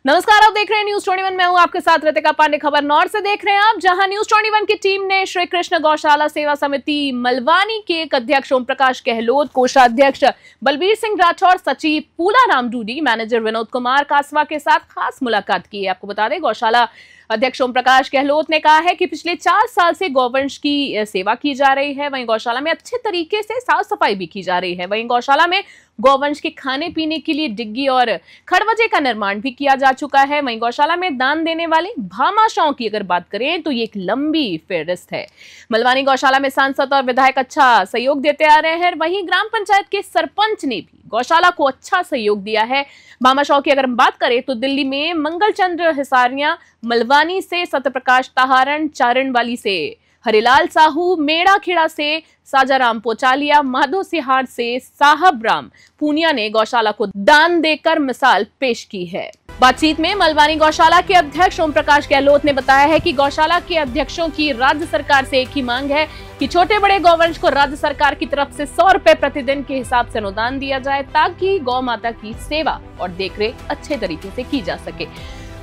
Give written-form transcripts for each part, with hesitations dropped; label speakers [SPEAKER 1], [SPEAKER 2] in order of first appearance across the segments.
[SPEAKER 1] नमस्कार, आप देख रहे हैं न्यूज 21। मैं हूं आपके साथ रितिका पांडे। खबर नॉर्थ से देख रहे हैं आप, जहां न्यूज 21 की टीम ने श्री कृष्ण गौशाला सेवा समिति मलवानी के एक अध्यक्ष ओम प्रकाश गहलोत, कोषाध्यक्ष बलबीर सिंह राठौर, सचिव पूलाराम डूडी, मैनेजर विनोद कुमार कासवा के साथ खास मुलाकात की है। आपको बता दें, गौशाला अध्यक्ष ओम प्रकाश गहलोत ने कहा है कि पिछले 4 साल से गौवंश की सेवा की जा रही है। वहीं गौशाला में अच्छे तरीके से साफ सफाई भी की जा रही है। वहीं गौशाला में गौवंश के खाने पीने के लिए डिग्गी और खड़वजे का निर्माण भी किया जा चुका है। वहीं गौशाला में दान देने वाले भामाशाहों की अगर बात करें तो ये एक लंबी फेहरिस्त है। मलवानी गौशाला में सांसद और विधायक अच्छा सहयोग देते आ रहे हैं। वहीं ग्राम पंचायत के सरपंच ने भी गौशाला को अच्छा सहयोग दिया है। भामाशाह की अगर हम बात करें तो दिल्ली में मंगल चंद्र हिसारिया, मलवानी से सत्यप्रकाश ताहारण, चारणवाली से हरिलाल साहू, मेड़ा खेड़ा से साजाराम पोचालिया, माधो सिहार से साहब राम पूनिया ने गौशाला को दान देकर मिसाल पेश की है। बातचीत में मलवानी गौशाला के अध्यक्ष ओम प्रकाश गहलोत ने बताया है कि गौशाला के अध्यक्षों की राज्य सरकार से एक ही मांग है कि छोटे बड़े गौवंश को राज्य सरकार की तरफ से 100 रुपए प्रतिदिन के हिसाब से अनुदान दिया जाए, ताकि गौ माता की सेवा और देखरेख अच्छे तरीके से की जा सके।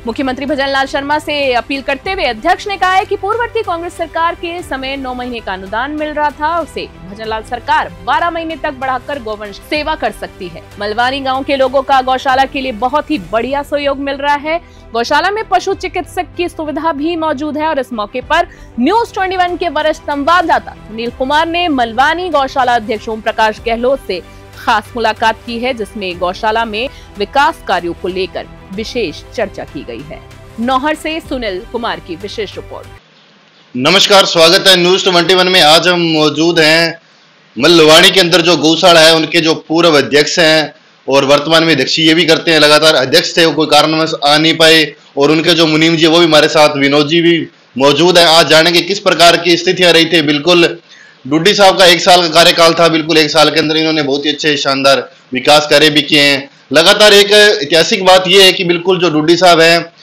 [SPEAKER 1] मुख्यमंत्री भजनलाल शर्मा से अपील करते हुए अध्यक्ष ने कहा है कि पूर्ववर्ती कांग्रेस सरकार के समय 9 महीने का अनुदान मिल रहा था, उसे भजनलाल सरकार 12 महीने तक बढ़ाकर गौवंश सेवा कर सकती है। मलवानी गांव के लोगों का गौशाला के लिए बहुत ही बढ़िया सहयोग मिल रहा है। गौशाला में पशु चिकित्सक की सुविधा भी मौजूद है और इस मौके पर न्यूज 21 के वरिष्ठ संवाददाता सुनील कुमार ने मलवानी गौशाला अध्यक्ष ओम प्रकाश गहलोत से खास मुलाकात की है, जिसमें गौशाला में विकास कार्यों को लेकर विशेष चर्चा की गई है। नौहर से सुनील कुमार की विशेष रिपोर्ट।
[SPEAKER 2] नमस्कार, स्वागत है न्यूज 21 में। आज हम मौजूद हैं मलवानी के अंदर जो गौशाला है, उनके जो पूर्व अध्यक्ष हैं और वर्तमान में अध्यक्ष ये भी करते हैं, लगातार अध्यक्ष थे, वो कोई कारणवश आ नहीं पाए, और उनके जो मुनीम जी वो भी हमारे साथ, विनोद जी भी मौजूद है। आज जानेंगे किस प्रकार की स्थितियां रही थी। बिल्कुल डूडी साहब का 1 साल का कार्यकाल था, बिल्कुल 1 साल के अंदर इन्होंने बहुत ही अच्छे शानदार विकास कार्य भी किए हैं। लगातार एक ऐतिहासिक बात यह है कि बिल्कुल जो डूडी साहब हैं,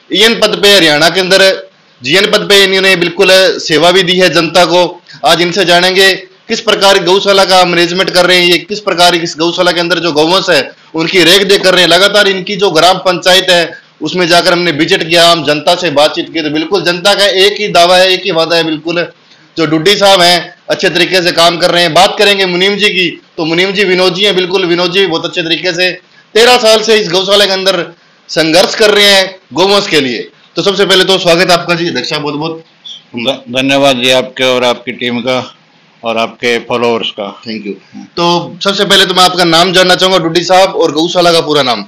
[SPEAKER 2] ईएन पद पे हरियाणा के अंदर जीएन पद पे इन्होंने बिल्कुल सेवा भी दी है जनता को। आज इनसे जानेंगे किस प्रकार गौशाला का मैनेजमेंट कर रहे हैं, ये किस प्रकार इस गौशाला के अंदर जो गौवंश है उनकी रेख देख कर रहे हैं। लगातार इनकी जो ग्राम पंचायत है उसमें जाकर हमने विजिट किया, हम जनता से बातचीत की, तो बिल्कुल जनता का एक ही दावा है, एक ही वादा है, बिल्कुल जो डूडी साहब हैं अच्छे तरीके से काम कर रहे हैं। बात करेंगे मुनीम जी की, तो मुनीम जी विनोद जी हैं, बिल्कुल विनोद जी बहुत अच्छे तरीके से 13 साल से इस गौशाला के अंदर संघर्ष कर रहे हैं गौवंश के लिए। तो सबसे पहले तो स्वागत आपका जी अध्यक्ष, बहुत बहुत
[SPEAKER 3] धन्यवाद जी आपके और आपकी टीम का और आपके फॉलोअर्स का,
[SPEAKER 2] थैंक यू। तो सबसे पहले तो मैं आपका नाम जानना चाहूंगा डूडी साहब, और गौशाला का पूरा नाम।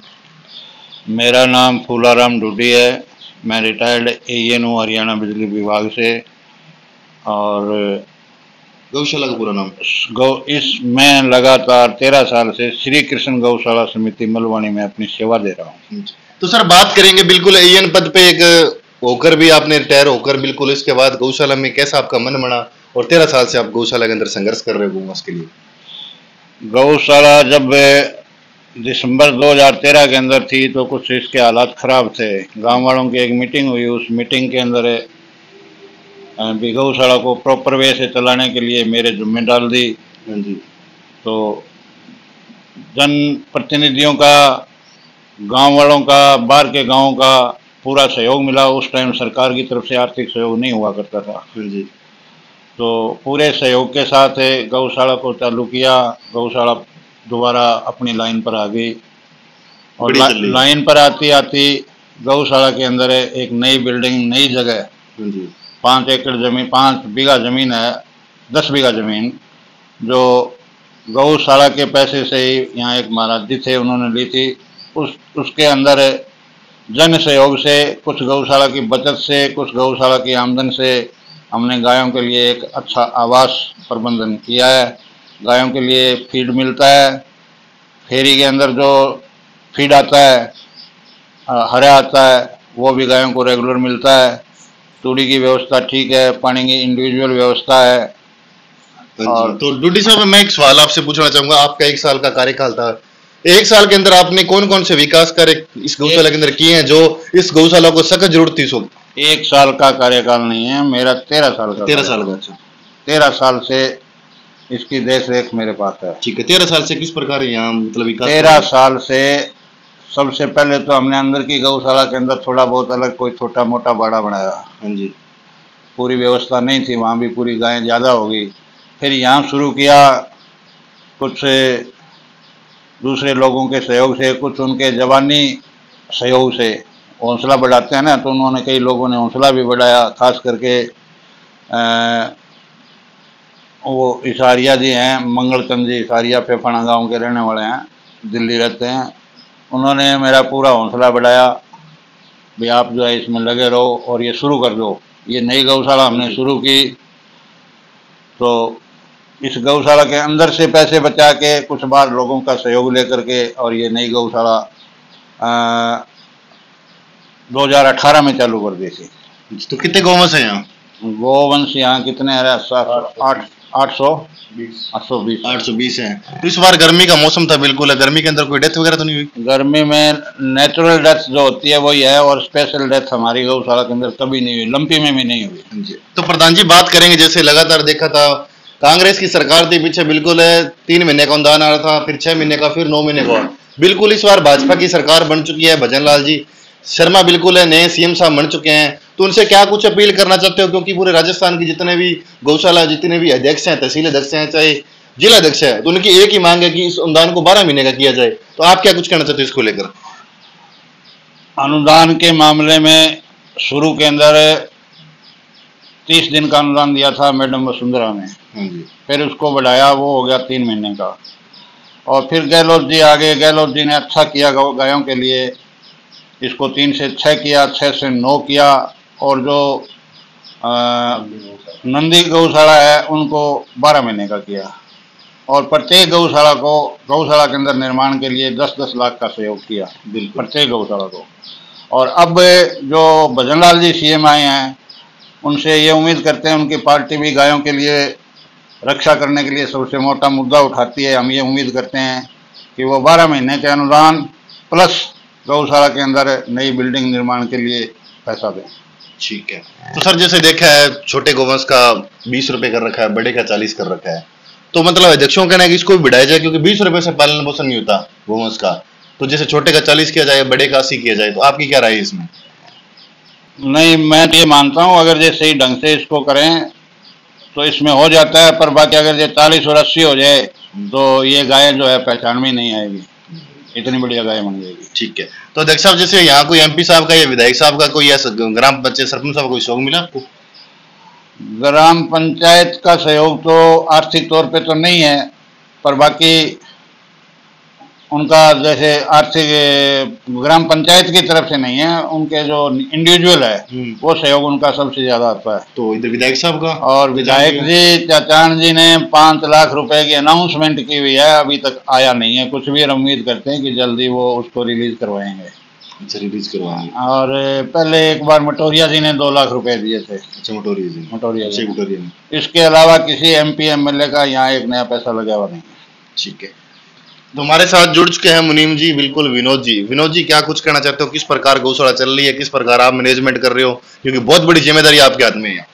[SPEAKER 3] मेरा नाम पूलाराम डूडी है, मैं रिटायर्ड एएन हूँ हरियाणा बिजली विभाग से। और
[SPEAKER 2] गौशाला का पूरा नाम
[SPEAKER 3] मैं लगातार 13 साल से श्री कृष्ण गौशाला समिति मलवानी में अपनी सेवा दे रहा हूँ।
[SPEAKER 2] तो सर बात करेंगे बिल्कुल एएन पद पे एक होकर भी आपने रिटायर होकर, बिल्कुल इसके बाद गौशाला में कैसा आपका मन बना, और 13 साल से आप गौशाला के अंदर संघर्ष कर रहे हो गौवंश के लिए।
[SPEAKER 3] गौशाला जब दिसंबर 2013 के अंदर थी तो कुछ इसके हालात खराब थे। गाँव वालों की एक मीटिंग हुई, उस मीटिंग के अंदर गौशाला को प्रॉपर वे से चलाने के लिए मेरे जिम्मे डाल दी। तो जन प्रतिनिधियों का, गांव वालों का, बाहर के गांवों का पूरा सहयोग मिला। उस टाइम सरकार की तरफ से आर्थिक सहयोग नहीं हुआ करता था जी। तो पूरे सहयोग के साथ गौशाला को चालू किया। गौशाला दोबारा अपनी लाइन पर आ गई, और लाइन पर आती आती गौशाला के अंदर एक नई बिल्डिंग, नई जगह, 5 एकड़ जमीन, 5 बीघा जमीन है, 10 बीघा जमीन, जो गौशाला के पैसे से ही यहाँ एक महाराज जी थे उन्होंने ली थी। उसके अंदर जन सहयोग से, कुछ गौशाला की बचत से, कुछ गौशाला की आमदन से हमने गायों के लिए एक अच्छा आवास प्रबंधन किया है। गायों के लिए फीड मिलता है, फेरी के अंदर जो फीड आता है, हरा आता है, वो भी गायों को रेगुलर मिलता है। तूड़ी की व्यवस्था ठीक है, पानी की इंडिविजुअल व्यवस्था है।
[SPEAKER 2] और तो डूडी साहब मैं एक सवाल आपसे पूछना चाहूंगा, आपका 1 साल का कार्यकाल था, 1 साल के अंदर आपने कौन कौन से विकास कार्य इस गौशाला के अंदर किए हैं जो इस गौशाला को सख्त जरूरत थी?
[SPEAKER 3] 1 साल का कार्यकाल नहीं है मेरा, 13 साल का।
[SPEAKER 2] 13 साल का, अच्छा।
[SPEAKER 3] 13 साल से इसकी देख रेख मेरे पास है।
[SPEAKER 2] ठीक है, 13 साल से किस प्रकार यहाँ मतलब विकास?
[SPEAKER 3] 13 साल से सबसे पहले तो हमने अंदर की गौशाला के अंदर थोड़ा बहुत अलग कोई छोटा मोटा बाड़ा बनाया।
[SPEAKER 2] हाँ जी।
[SPEAKER 3] पूरी व्यवस्था नहीं थी, वहाँ भी पूरी गायें ज़्यादा हो गई। फिर यहाँ शुरू किया कुछ दूसरे लोगों के सहयोग से, कुछ उनके जवानी सहयोग से। हौसला बढ़ाते हैं ना, तो उन्होंने कई लोगों ने हौसला भी बढ़ाया। खास करके वो इसारिया जी हैं, मंगलचंद जी इसारिया फेफाना गांव के रहने वाले हैं, दिल्ली रहते हैं। उन्होंने मेरा पूरा हौसला बढ़ाया भी आप जो है इसमें लगे रहो और ये शुरू कर दो। ये नई गौशाला हमने शुरू की, तो इस गौशाला के अंदर से पैसे बचा के कुछ बार लोगों का सहयोग लेकर के और ये नई गौशाला 2018 में चालू कर दी थी।
[SPEAKER 2] तो कितने गौवंश हैं यहाँ?
[SPEAKER 3] गोवंश यहाँ कितने हैं? 820
[SPEAKER 2] हैं। तो इस बार गर्मी का मौसम था, बिल्कुल है, गर्मी के अंदर कोई डेथ वगैरह तो नहीं हुई?
[SPEAKER 3] गर्मी में नेचुरल डेथ जो होती है वही है, और स्पेशल डेथ हमारी गौशाला के अंदर कभी नहीं हुई, लंपी में भी नहीं हुई।
[SPEAKER 2] तो प्रधान जी बात करेंगे, जैसे लगातार देखा था कांग्रेस की सरकार थी पीछे, बिल्कुल है 3 महीने का अनुदान आ रहा था, फिर 6 महीने का, फिर 9 महीने का। बिल्कुल इस बार भाजपा की सरकार बन चुकी है, भजन लाल जी शर्मा बिल्कुल है नए सीएम साहब बन चुके हैं, तो उनसे क्या कुछ अपील करना चाहते हो? क्योंकि पूरे राजस्थान की जितने भी गौशाला, जितने भी अध्यक्ष हैं, तहसील अध्यक्ष हैं, चाहे जिला अध्यक्ष है, तो उनकी एक ही मांग है कि इस अनुदान को 12 महीने का किया जाए। तो आप क्या कुछ कहना चाहते हो इसको लेकर?
[SPEAKER 3] अनुदान के मामले में शुरू के अंदर 30 दिन का अनुदान दिया था मैडम वसुंधरा ने, फिर उसको बढ़ाया, वो हो गया 3 महीने का। और फिर गहलोत जी आ गए, गहलोत जी ने अच्छा किया गायों के लिए, इसको 3 से 6 किया, 6 से 9 किया। और जो नंदी गौशाला है उनको 12 महीने का किया। और प्रत्येक गौशाला के अंदर निर्माण के लिए 10-10 लाख का सहयोग किया प्रत्येक गौशाला को। और अब जो भजन लाल जी सीएम आए हैं, उनसे ये उम्मीद करते हैं, उनकी पार्टी भी गायों के लिए रक्षा करने के लिए सबसे मोटा मुद्दा उठाती है। हम ये उम्मीद करते हैं कि वो 12 महीने के अनुदान प्लस गौशाला के अंदर नई बिल्डिंग निर्माण के लिए पैसा दें।
[SPEAKER 2] ठीक है। तो सर जैसे देखा है छोटे गोवंश का 20 रुपए कर रखा है, बड़े का 40 कर रखा है, तो मतलब अध्यक्षों का कहना है कि इसको भी बढ़ाया जाए, क्योंकि 20 रुपए से पालन पोषण नहीं होता गोवंश का, तो जैसे छोटे का 40 किया जाए, बड़े का 80 किया जाए, तो आपकी क्या राय है इसमें?
[SPEAKER 3] नहीं, मैं ये मानता हूँ अगर ये सही ढंग से इसको करें तो इसमें हो जाता है, पर बाकी अगर ये 40 और 80 हो जाए तो ये गाय जो है पहचान में नहीं आएगी, इतनी बढ़िया गाय बन जाएगी।
[SPEAKER 2] ठीक है। तो अध्यक्ष साहब जैसे यहाँ कोई एमपी साहब का या विधायक साहब का कोई या ग्राम पंचायत सरपंच साहब का कोई सहयोग मिला आपको?
[SPEAKER 3] ग्राम पंचायत का सहयोग तो आर्थिक तौर पे तो नहीं है, पर बाकी उनका जैसे आर्थिक ग्राम पंचायत की तरफ से नहीं है, उनके जो इंडिविजुअल है वो सहयोग उनका सबसे ज्यादा आता है।
[SPEAKER 2] तो इधर विधायक साहब का? और
[SPEAKER 3] विधायक जी चाचान जी ने 5 लाख रुपए की अनाउंसमेंट की हुई है, अभी तक आया नहीं है कुछ भी। हम उम्मीद करते हैं कि जल्दी वो उसको रिलीज करवाएंगे।
[SPEAKER 2] अच्छा, रिलीज करवाएंगे।
[SPEAKER 3] और पहले एक बार मटोरिया जी ने 2 लाख रुपए दिए थे।
[SPEAKER 2] अच्छा, मटोरिया जी।
[SPEAKER 3] इसके अलावा किसी MP MLA का यहाँ एक नया पैसा लगा हुआ नहीं।
[SPEAKER 2] ठीक है। तो हमारे साथ जुड़ चुके हैं मुनीम जी, बिल्कुल विनोद जी। विनोद जी क्या कुछ कहना चाहते हो, किस प्रकार गौशाला चल रही है, किस प्रकार आप मैनेजमेंट कर रहे हो, क्योंकि बहुत बड़ी जिम्मेदारी आपके हाथ में है।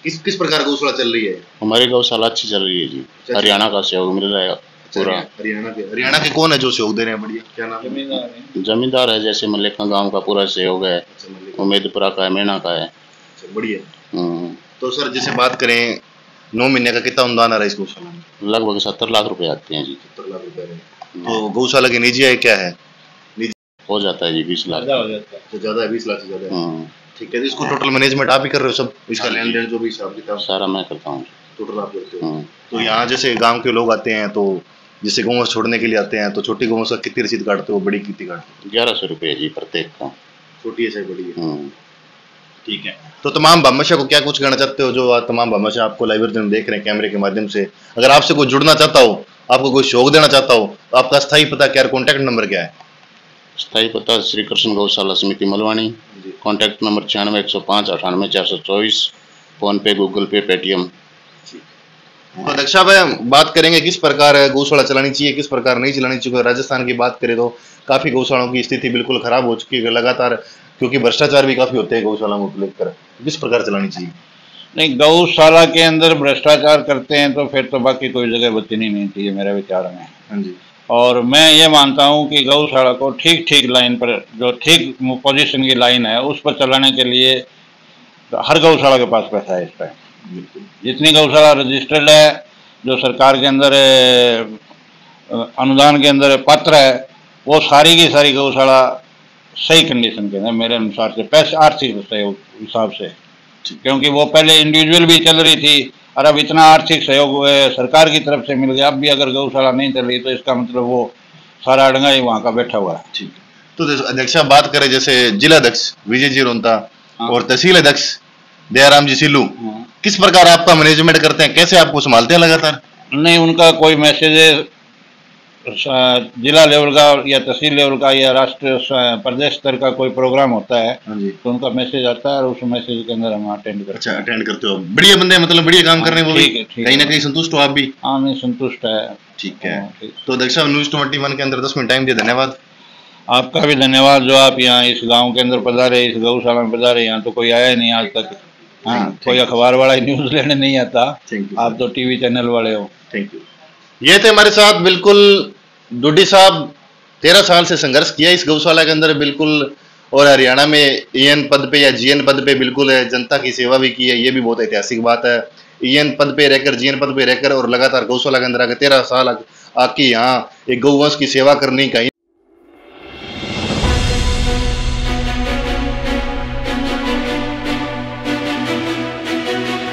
[SPEAKER 2] किस प्रकार गौशाला चल रही है?
[SPEAKER 4] हमारी गौशाला अच्छी चल रही है जी, हरियाणा का सहयोग मिल रहा है पूरा।
[SPEAKER 2] हरियाणा के कौन है जो सहयोग दे रहे हैं? बढ़िया, क्या नाम है?
[SPEAKER 4] जमींदार है, जैसे मल्लिका गांव का पूरा सहयोग है, उम्मेदपुरा का है, मेना का है।
[SPEAKER 2] बढ़िया। तो सर जैसे बात करें 9 महीने का कितना अनुदान आ रहा है इस गौशाला में?
[SPEAKER 4] लगभग 70 लाख रुपए आते हैं जी।
[SPEAKER 2] 70 लाख रुपए। तो गौशाला की निजी आय क्या है?
[SPEAKER 4] हो जाता है जी 20 लाख।
[SPEAKER 2] तो ज्यादा है, 20 लाख से ज्यादा है। ठीक है। तो इसको टोटल मैनेजमेंट आप ही कर रहे हो सब, इसका लेन देन जो भी हिसाब किताब
[SPEAKER 4] सारा मैं करता हूँ।
[SPEAKER 2] टोटल आप करते हो? तो यहाँ जैसे गाँव के लोग आते हैं, तो जैसे गौवंश छोड़ने के लिए आते हैं, तो छोटी गौवंश का कितनी रसीद काटते हो, बड़ी कितनी काटते हो?
[SPEAKER 4] 1100 रुपये जी प्रत्येक का।
[SPEAKER 2] छोटी है चाहे बड़ी है? ठीक है। तो तमाम भामाशाह को क्या कुछ कहना चाहते हो, जो तमाम भामाशाह आपको लाइव में देख रहे हैं कैमरे के माध्यम से, अगर आपसे कोई जुड़ना चाहता हो, आपको कोई सहयोग देना चाहता हो, तो आपका स्थायी पता क्या है, कॉन्टैक्ट नंबर क्या है?
[SPEAKER 4] स्थायी पता श्री कृष्ण गौशाला समिति मलवानी, कॉन्टैक्ट नंबर 96 105 98 424, फोन पे, गूगल पे, पेटीएम।
[SPEAKER 2] तो अध्यक्ष साहब बात करेंगे किस प्रकार गौशाला चलानी चाहिए, किस प्रकार नहीं चलानी चाहिए। राजस्थान की बात करें तो काफी गौशालाओं की स्थिति बिल्कुल खराब हो चुकी है लगातार, क्योंकि भ्रष्टाचार भी काफी होते हैं गौशालाओं को लेकर। किस प्रकार चलानी चाहिए?
[SPEAKER 3] नहीं, गौशाला के अंदर भ्रष्टाचार करते हैं तो फिर तो बाकी कोई जगह बचनी नहीं चाहिए मेरे विचार में।
[SPEAKER 2] हाँ जी।
[SPEAKER 3] और मैं ये मानता हूँ कि गौशाला को ठीक ठीक लाइन पर, जो ठीक पोजीशन की लाइन है उस पर चलाने के लिए हर गौशाला के पास पैसा है इस टाइम। जितनी गौशाला रजिस्टर्ड है, जो सरकार के अंदर अनुदान के अंदर पात्र है, वो सारी की सारी गौशाला सही कंडीशन के अंदर मेरे अनुसार से पैसे आर्थिक सहयोग हिसाब से, क्योंकि वो पहले इंडिविजुअल भी चल रही थी और अब इतना आर्थिक सहयोग सरकार की तरफ से मिल गया। अब भी अगर गौशाला नहीं चल रही तो इसका मतलब वो सारा अड़ंगा ही वहाँ का बैठा हुआ है।
[SPEAKER 2] ठीक। तो अध्यक्ष बात करें जैसे जिला अध्यक्ष विजय जी रोंता और तहसील अध्यक्ष दयाराम जी सिल्लू, किस प्रकार आपका मैनेजमेंट करते हैं, कैसे आपको संभालते हैं लगातार?
[SPEAKER 3] नहीं, उनका कोई मैसेज जिला लेवल का या तहसील लेवल का या राष्ट्रीय प्रदेश स्तर का कोई प्रोग्राम होता है तो उनका मैसेज आता है और उस मैसेज के अंदर हम अटेंड करते हैं।
[SPEAKER 2] अच्छा, अटेंड करते हो। बढ़िया बंदे, मतलब बढ़िया काम कर रहे हैं वो भी। कहीं ना कहीं संतुष्ट हो आप भी?
[SPEAKER 3] हाँ, मैं संतुष्ट है।
[SPEAKER 2] ठीक है। तो अध्यक्ष न्यूज़ 21 के अंदर 10 मिनट टाइम दिया, धन्यवाद।
[SPEAKER 3] आपका भी धन्यवाद जो आप यहाँ इस गांव के अंदर पधारे, इस गौशाला में पधारे। यहाँ तो कोई आया ही नहीं आज तक। हाँ, कोई अखबार वाला न्यूज़ लेने नहीं आता। आप तो टीवी चैनल वाले हो।
[SPEAKER 2] Thank you. ये थे हमारे साथ बिल्कुल डोडी साहब, 13 साल से संघर्ष किया इस गौशाला के अंदर बिल्कुल, और हरियाणा में EN पद पे या GN पद पे बिल्कुल जनता की सेवा भी की है। ये भी बहुत ऐतिहासिक बात है। EN पद पे रहकर, GN पद पे रहकर और लगातार गौशाला के अंदर आकर 13 साल आके यहाँ एक गौवंश की सेवा करने का